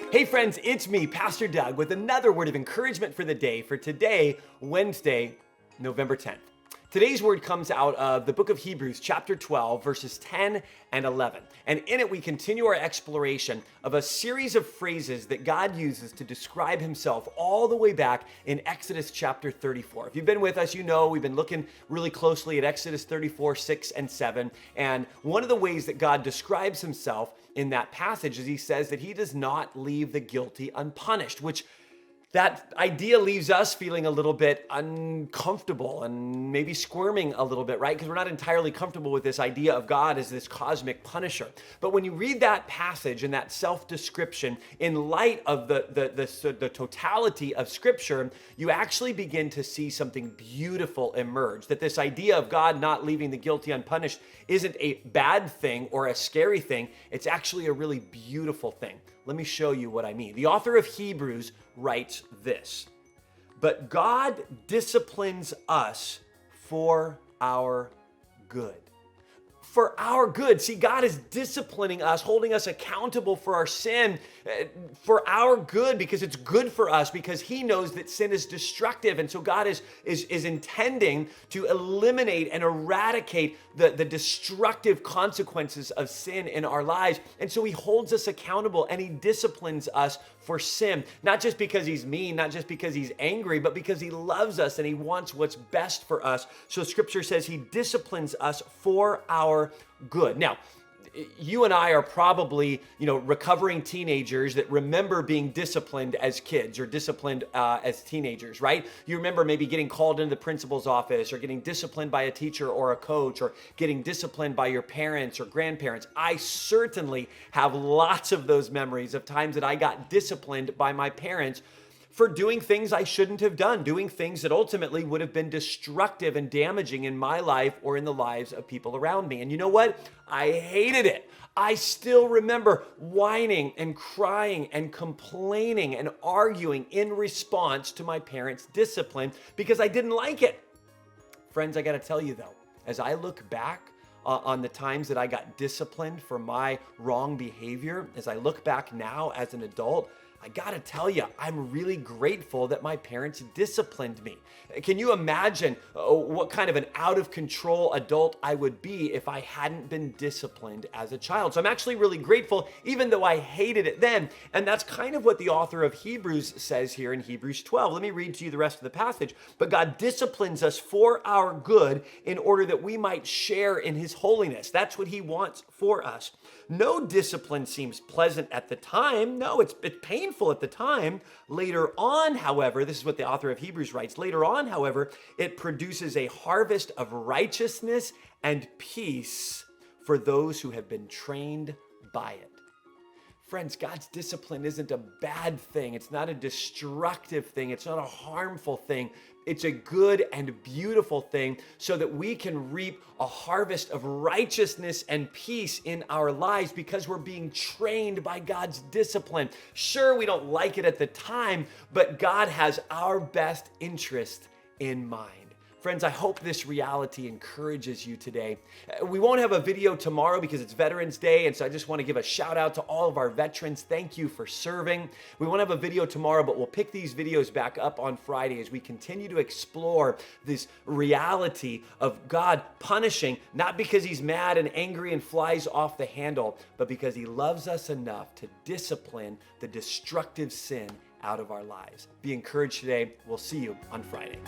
Hey friends, it's me, Pastor Doug, with another word of encouragement for the day for today, Wednesday, November 10th. Today's word comes out of the book of Hebrews, chapter 12, verses 10 and 11. And in it, we continue our exploration of a series of phrases that God uses to describe himself all the way back in Exodus chapter 34. If you've been with us, you know we've been looking really closely at Exodus 34, 6, and 7. And one of the ways that God describes himself in that passage is he says that he does not leave the guilty unpunished, which that idea leaves us feeling a little bit uncomfortable and maybe squirming a little bit, right? Because we're not entirely comfortable with this idea of God as this cosmic punisher. But when you read that passage and that self-description in light of the totality of Scripture, you actually begin to see something beautiful emerge. That this idea of God not leaving the guilty unpunished isn't a bad thing or a scary thing. It's actually a really beautiful thing. Let me show you what I mean. The author of Hebrews writes this: "But God disciplines us for our good." For our good. See, God is disciplining us, holding us accountable for our sin, for our good, because it's good for us, because he knows that sin is destructive. And so God is intending to eliminate and eradicate the destructive consequences of sin in our lives. And so he holds us accountable and he disciplines us for sin, not just because he's mean, not just because he's angry, but because he loves us and he wants what's best for us. So Scripture says he disciplines us for our good. Now, you and I are probably, recovering teenagers that remember being disciplined as kids or disciplined as teenagers, right? You remember maybe getting called into the principal's office or getting disciplined by a teacher or a coach or getting disciplined by your parents or grandparents. I certainly have lots of those memories of times that I got disciplined by my parents for doing things I shouldn't have done, doing things that ultimately would have been destructive and damaging in my life or in the lives of people around me. And you know what? I hated it. I still remember whining and crying and complaining and arguing in response to my parents' discipline because I didn't like it. Friends, I got to tell you though, as I look back on the times that I got disciplined for my wrong behavior, as I look back now as an adult, I gotta tell you, I'm really grateful that my parents disciplined me. Can you imagine what kind of an out of control adult I would be if I hadn't been disciplined as a child? So I'm actually really grateful, even though I hated it then. And that's kind of what the author of Hebrews says here in Hebrews 12. Let me read to you the rest of the passage. "But God disciplines us for our good in order that we might share in his holiness." That's what he wants for us. "No discipline seems pleasant at the time." No, it's painful at the time. "Later on, however," this is what the author of Hebrews writes, "later on, however, it produces a harvest of righteousness and peace for those who have been trained by it." Friends, God's discipline isn't a bad thing. It's not a destructive thing. It's not a harmful thing. It's a good and beautiful thing so that we can reap a harvest of righteousness and peace in our lives because we're being trained by God's discipline. Sure, we don't like it at the time, but God has our best interest in mind. Friends, I hope this reality encourages you today. We won't have a video tomorrow because it's Veterans Day, and so I just want to give a shout out to all of our veterans. Thank you for serving. We won't have a video tomorrow, but we'll pick these videos back up on Friday as we continue to explore this reality of God punishing, not because he's mad and angry and flies off the handle, but because he loves us enough to discipline the destructive sin out of our lives. Be encouraged today. We'll see you on Friday.